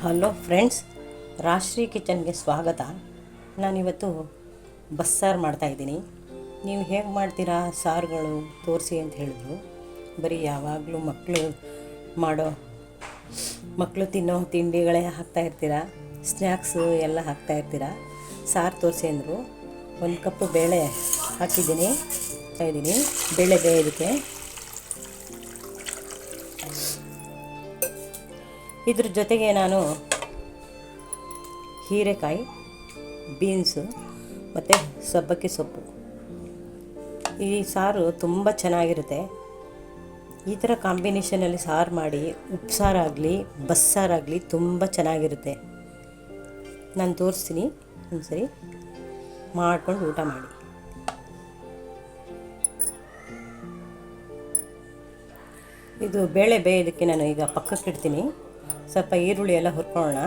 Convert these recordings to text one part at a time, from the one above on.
Hello friends, ರಾಶ್ರೀ ಕಿಚನ್ಗೆ ಸ್ವಾಗತ. ನಾನಿವತ್ತು ಬಸ್ಸಾರು ಮಾಡ್ತಾಯಿದ್ದೀನಿ. ನೀವು ಹೇಗೆ ಮಾಡ್ತೀರಾ ಸಾರುಗಳು ತೋರಿಸಿ ಅಂತ ಹೇಳಿದ್ರು. ಬರೀ ಯಾವಾಗಲೂ ಮಕ್ಕಳು ತಿನ್ನೋ ತಿಂಡಿಗಳೇ ಹಾಕ್ತಾಯಿರ್ತೀರ, ಸ್ನ್ಯಾಕ್ಸು ಎಲ್ಲ ಹಾಕ್ತಾಯಿರ್ತೀರ. ಸಾರು ತೋರಿಸಿ ಅಂದರು. 1 ಕಪ್ಪು ಬೇಳೆ ಹಾಕಿದ್ದೀನಿ. ಬೇಳೆ ಬೇಯೋದಕ್ಕೆ. ಇದ್ರ ಜೊತೆಗೆ ನಾನು ಹೀರೆಕಾಯಿ, ಬೀನ್ಸು ಮತ್ತು ಸಬ್ಬಕ್ಕಿ ಸೊಪ್ಪು. ಈ ಸಾರು ತುಂಬ ಚೆನ್ನಾಗಿರುತ್ತೆ. ಈ ಥರ ಕಾಂಬಿನೇಷನಲ್ಲಿ ಸಾರು ಮಾಡಿ ಉಪ್ಸಾರಾಗಲಿ ಬಸ್ಸಾರಾಗಲಿ ತುಂಬ ಚೆನ್ನಾಗಿರುತ್ತೆ. ನಾನು ತೋರಿಸ್ತೀನಿ, ಒಂದ್ಸರಿ ಮಾಡ್ಕೊಂಡು ಊಟ ಮಾಡಿ. ಇದು ಬೇಳೆ ಬೇಯೋದಕ್ಕೆ ನಾನು ಈಗ ಪಕ್ಕಕ್ಕೆ ಇಡ್ತೀನಿ. ಸ್ವಲ್ಪ ಈರುಳ್ಳಿ ಎಲ್ಲ ಹುರ್ಕೊಳ್ಳೋಣ.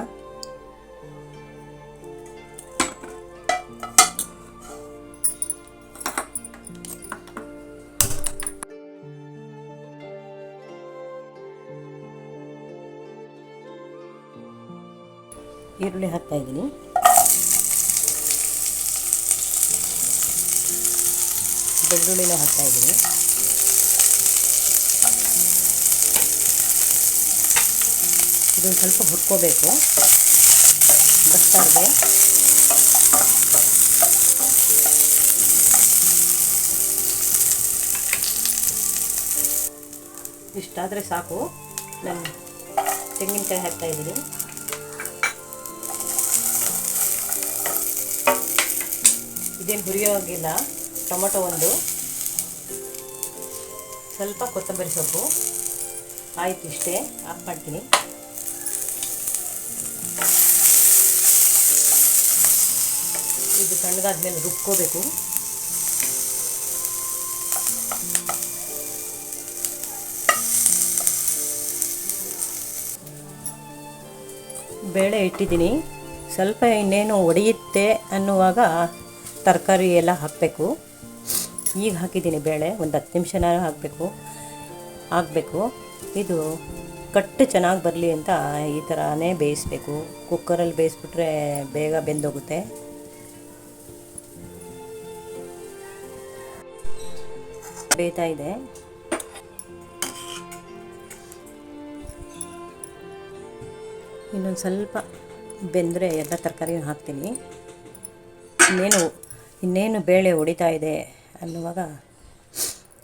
ಈರುಳ್ಳಿ ಹಾಕ್ತಾಯಿದ್ದೀನಿ. ಬೆಳ್ಳುಳ್ಳಿನ ಹಾಕ್ತಾಯಿದ್ದೀನಿ. ಇದನ್ನು ಸ್ವಲ್ಪ ಹುರ್ಕೋಬೇಕು ಬಸ್ಸಾರಿಗೆ. ಇಷ್ಟಾದರೆ ಸಾಕು. ನಾನು ತೆಂಗಿನಕಾಯಿ ಹಾಕ್ತಾಯಿದ್ದೀನಿ. ಇದೇನು ಹುರಿಯೋಗಿಲ್ಲ. ಟೊಮೊಟೊ ಒಂದು, ಸ್ವಲ್ಪ ಕೊತ್ತಂಬರಿ ಸೊಪ್ಪು. ಆಯಿತು, ಇಷ್ಟೇ. ಆಫ್ ಮಾಡ್ತೀನಿ. ಇದು ತಣ್ಣಗಾದ್ಮೇಲೆ ರುಬ್ಕೋಬೇಕು. ಬೇಳೆ ಇಟ್ಟಿದ್ದೀನಿ. ಸ್ವಲ್ಪ ಇನ್ನೇನು ಒಡೆಯುತ್ತೆ ಅನ್ನುವಾಗ ತರಕಾರಿ ಎಲ್ಲ ಹಾಕಬೇಕು. ಈಗ ಹಾಕಿದ್ದೀನಿ ಬೇಳೆ. ಒಂದು 10 ನಿಮಿಷನಾರ ಹಾಕಬೇಕು. ಇದು ಕಟ್ಟು ಚೆನ್ನಾಗಿ ಬರಲಿ ಅಂತ ಈ ಥರನೇ ಬೇಯಿಸಬೇಕು. ಕುಕ್ಕರಲ್ಲಿ ಬೇಯಿಸ್ಬಿಟ್ರೆ ಬೇಗ ಬೆಂದೋಗುತ್ತೆ. ಬೇಯ್ತಾ ಇದೆ. ಇನ್ನೊಂದು ಸ್ವಲ್ಪ ಬೆಂದರೆ ಎಲ್ಲ ತರಕಾರಿ ಹಾಕ್ತೀನಿ. ಇನ್ನೇನು ಬೇಳೆ ಹೊಡಿತಾ ಇದೆ ಅನ್ನುವಾಗ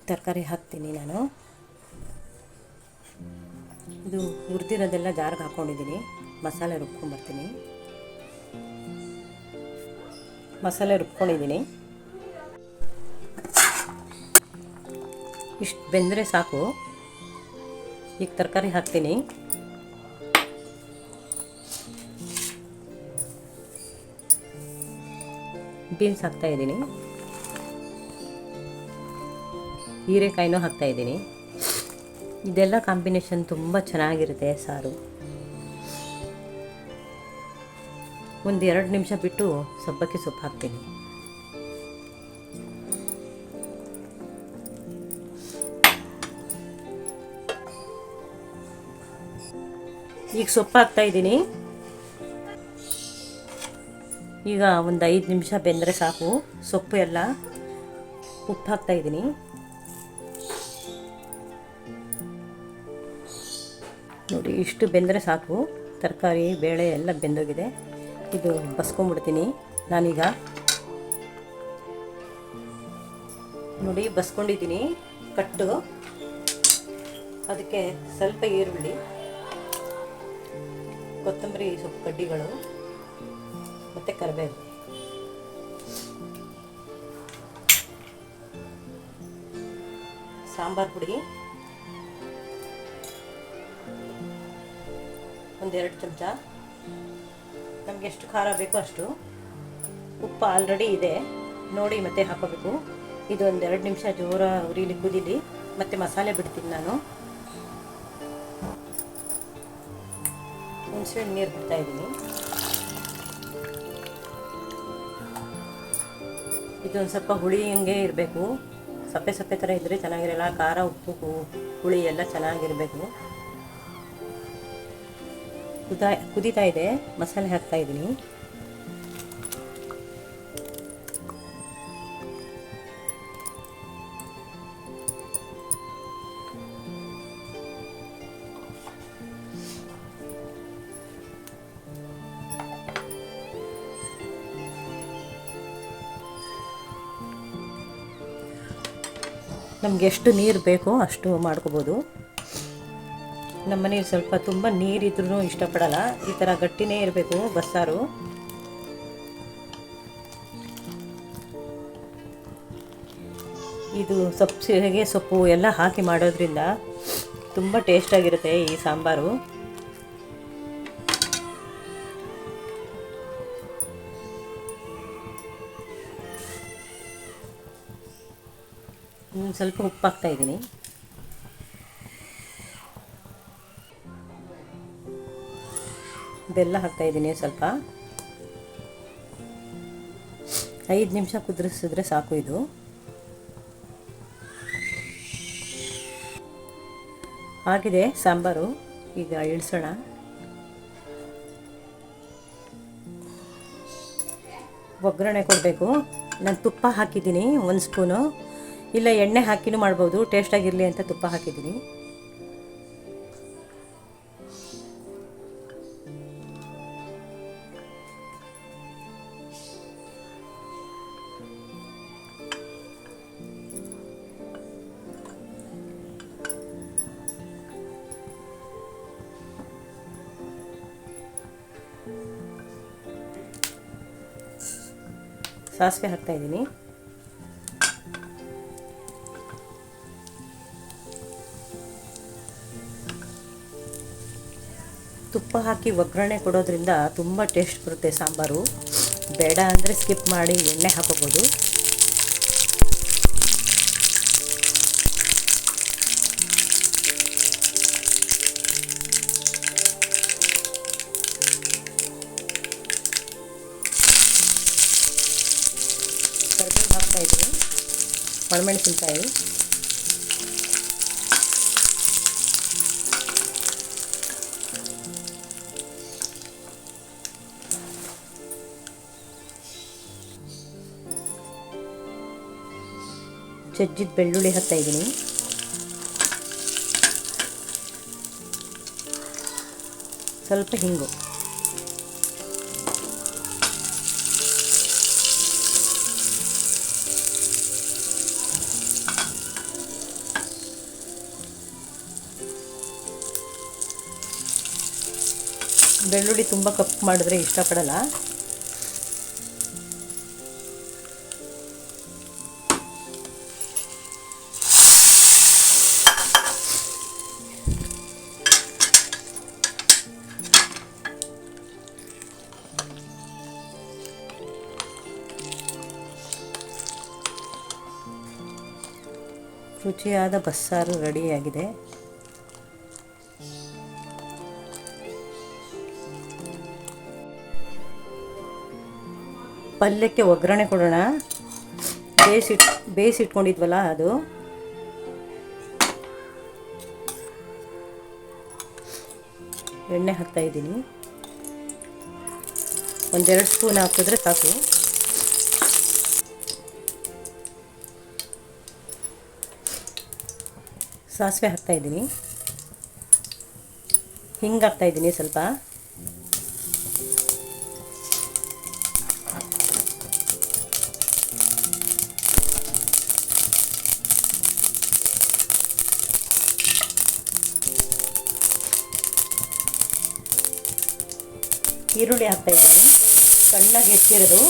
ತರಕಾರಿ ಹಾಕ್ತೀನಿ ನಾನು. ಇದು ಹುರಿದಿರೋದೆಲ್ಲ ಜಾರ್ಗೆ ಹಾಕ್ಕೊಂಡಿದ್ದೀನಿ. ಮಸಾಲೆ ರುಬ್ಕೊಂಡಿದ್ದೀನಿ. ಇಷ್ಟು ಬೆಂದರೆ ಸಾಕು. ಈಗ ತರಕಾರಿ ಹಾಕ್ತೀನಿ. ಬೀನ್ಸ್ ಹಾಕ್ತಾಯಿದ್ದೀನಿ. ಹೀರೆಕಾಯಿನೂ ಹಾಕ್ತಾಯಿದ್ದೀನಿ. ಇದೆಲ್ಲ ಕಾಂಬಿನೇಷನ್ ತುಂಬ ಚೆನ್ನಾಗಿರುತ್ತೆ ಸಾರು. ಒಂದು 2 ನಿಮಿಷ ಬಿಟ್ಟು ಸಬ್ಬಕ್ಕಿ ಸೊಪ್ಪು ಹಾಕ್ತೀನಿ. ಈಗ ಸೊಪ್ಪು ಹಾಕ್ತಾಯಿದ್ದೀನಿ. ಈಗ ಒಂದು 5 ನಿಮಿಷ ಬೆಂದರೆ ಸಾಕು. ಸೊಪ್ಪು ಎಲ್ಲ ಉಪ್ಪು ಹಾಕ್ತಾಯಿದ್ದೀನಿ. ನೋಡಿ, ಇಷ್ಟು ಬೆಂದರೆ ಸಾಕು. ತರಕಾರಿ ಬೇಳೆ ಎಲ್ಲ ಬೆಂದೋಗಿದೆ. ಇದು ಬಸ್ಕೊಂಡ್ಬಿಡ್ತೀನಿ ನಾನೀಗ. ನೋಡಿ, ಬಸ್ಕೊಂಡಿದ್ದೀನಿ ಕಟ್ಟು. ಅದಕ್ಕೆ ಸ್ವಲ್ಪ ಈರುಳ್ಳಿ, ಕೊತ್ತಂಬರಿ ಸೊಪ್ಪು ಕಡ್ಡಿಗಳು ಮತ್ತು ಕರಿಬೇವು, ಸಾಂಬಾರು ಪುಡಿ ಒಂದು 2 ಚಮಚ. ನಮಗೆ ಎಷ್ಟು ಖಾರ ಬೇಕೋ ಅಷ್ಟು. ಉಪ್ಪು ಆಲ್ರೆಡಿ ಇದೆ, ನೋಡಿ ಮತ್ತೆ ಹಾಕೋಬೇಕು. ಇದು ಒಂದು 2 ನಿಮಿಷ ಜೋರ ಉರಿಲಿ ಕುದೀಲಿ. ಮತ್ತು ಮಸಾಲೆ ಬಿಡ್ತೀನಿ ನಾನು. ಹುಣಸೆ ನೀರು ಬಿಡ್ತಾಯಿದ್ದೀನಿ. ಇದೊಂದು ಸ್ವಲ್ಪ ಹುಳಿ ಹಂಗೆ ಇರಬೇಕು. ಸಪ್ಪೆ ಥರ ಇದ್ದರೆ ಚೆನ್ನಾಗಿರಲ್ಲ. ಖಾರ, ಉಪ್ಪು, ಹುಳಿ ಎಲ್ಲ ಚೆನ್ನಾಗಿರಬೇಕು. ಕುದೀತಾ ಇದೆ. ಮಸಾಲೆ ಹಾಕ್ತಾ ಇದ್ದೀನಿ. ನಮ್ಗೆ ಎಷ್ಟು ನೀರು ಬೇಕೋ ಅಷ್ಟು ಮಾಡ್ಕೋಬೋದು. ನಮ್ಮ ಮನೇಲಿ ಸ್ವಲ್ಪ ತುಂಬ ನೀರಿದ್ರೂ ಇಷ್ಟಪಡಲ್ಲ, ಈ ಥರ ಗಟ್ಟಿನೇ ಇರಬೇಕು ಬಸ್ಸಾರು. ಇದು ಸೊಪ್ಪು ಎಲ್ಲ ಹಾಕಿ ಮಾಡೋದ್ರಿಂದ ತುಂಬ ಟೇಸ್ಟಾಗಿರುತ್ತೆ ಈ ಸಾಂಬಾರು. ಸ್ವಲ್ಪ ಉಪ್ಪು ಹಾಕ್ತಾ ಇದ್ದೀನಿ. ಬೆಲ್ಲ ಹಾಕ್ತಾ ಇದ್ದೀನಿ ಸ್ವಲ್ಪ. 5 ನಿಮಿಷ ಕುದಿಸಿದ್ರೆ ಸಾಕು. ಇದು ಆಗಿದೆ ಸಾಂಬಾರು. ಈಗ ಇಳಿಸೋಣ. ಒಗ್ಗರಣೆ ಕೊಡಬೇಕು. ನಾನು ತುಪ್ಪ ಹಾಕಿದ್ದೀನಿ 1 ಸ್ಪೂನು, ಇಲ್ಲ ಎಣ್ಣೆ ಹಾಕಿನೂ ಮಾಡ್ಬೋದು. ಟೇಸ್ಟಾಗಿರಲಿ ಅಂತ ತುಪ್ಪ ಹಾಕಿದ್ದೀನಿ. ಸಾಸಿವೆ ಹಾಕ್ತಾ ಇದ್ದೀನಿ. ತುಪ್ಪ ಹಾಕಿ ಒಗ್ಗರಣೆ ಕೊಡೋದ್ರಿಂದ ತುಂಬ ಟೇಸ್ಟ್ ಬರುತ್ತೆ ಸಾಂಬಾರು. ಬೇಡ ಅಂದರೆ ಸ್ಕಿಪ್ ಮಾಡಿ ಎಣ್ಣೆ ಹಾಕೋಬೋದು. ಕರಿಬೇವು ಹಾಕ್ತಾ ಇದ್ದೀನಿ, ಒಣಮೆಣಸಿನ್ಕಾಯಿ, ಜಜ್ಜಿದ ಬೆಳ್ಳುಳ್ಳಿ ಹಾಕ್ತಾ ಇದ್ದೀನಿ. ಸ್ವಲ್ಪ ಹಿಂಗು, ಬೆಳ್ಳುಳ್ಳಿ ತುಂಬ ಕಪ್ಪು ಮಾಡಿದ್ರೆ ಇಷ್ಟಪಡಲ್ಲ. ರುಚಿಯಾದ ಬಸ್ಸಾರು ರೆಡಿಯಾಗಿದೆ. ಪಲ್ಯಕ್ಕೆ ಒಗ್ಗರಣೆ ಕೊಡೋಣ. ಬೇಯಿಸಿಟ್ಕೊಂಡಿದ್ವಲ್ಲ ಅದು. ಎಣ್ಣೆ ಹಾಕ್ತಾ ಇದ್ದೀನಿ. 1-2 ಸ್ಪೂನ್ ಹಾಕಿದ್ರೆ ಸಾಕು. ಸಾಸಿವೆ ಹಾಕ್ತಾ ಇದ್ದೀನಿ. ಹಿಂಗೆ ಹಾಕ್ತಾ ಇದ್ದೀನಿ ಸ್ವಲ್ಪ. ಈರುಳ್ಳಿ ಹಾಕ್ತಾ ಇದ್ದೀನಿ, ಸಣ್ಣಗೆ ಹೆಚ್ಚಿರೋದು.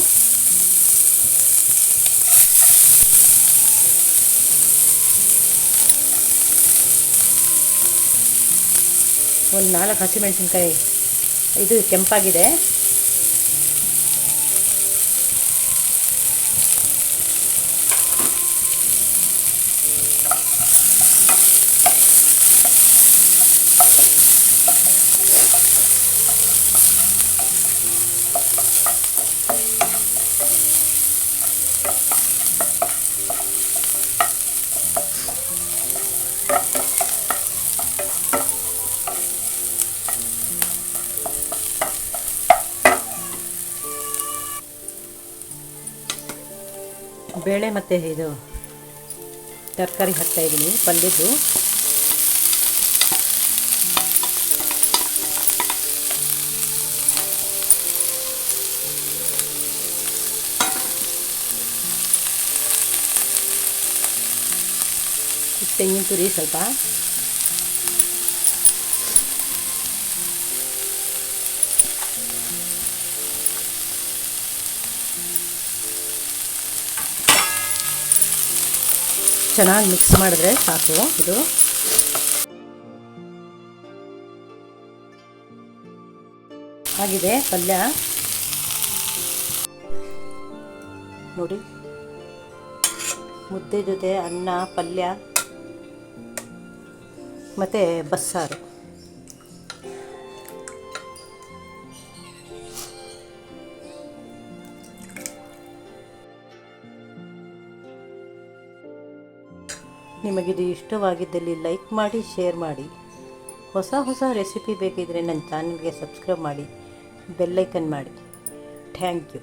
ಒಂದು 4 ಹಸಿಮೆಣಸಿನ್ಕಾಯಿ, ಇದು ಕೆಂಪಾಗಿದೆ. ಬೇಳೆ ಮತ್ತು ಇದು ತರಕಾರಿ ಹಾಕ್ತಾಯಿದ್ದೀನಿ ಪಲ್ಯದ್ದು. ತೆಂಗಿನ ತುರಿ ಸ್ವಲ್ಪ, ಚೆನ್ನಾಗಿ ಮಿಕ್ಸ್ ಮಾಡಿದ್ರೆ ಸಾಕು. ಇದು ಆಗಿದೆ ಪಲ್ಯ ನೋಡಿ. ಮುದ್ದೆ ಜೊತೆ ಅನ್ನ, ಪಲ್ಯ ಮತ್ತು ಬಸ್ಸಾರು. ನಿಮಗಿದು ಇಷ್ಟವಾಗಿದ್ದಲ್ಲಿ ಲೈಕ್ ಮಾಡಿ, ಶೇರ್ ಮಾಡಿ. ಹೊಸ ಹೊಸ ರೆಸಿಪಿ ಬೇಕಿದ್ದರೆ ನನ್ನ ಚಾನಲ್ಗೆ ಸಬ್ಸ್ಕ್ರೈಬ್ ಮಾಡಿ, ಬೆಲ್ ಐಕನ್ ಮಾಡಿ. Thank you.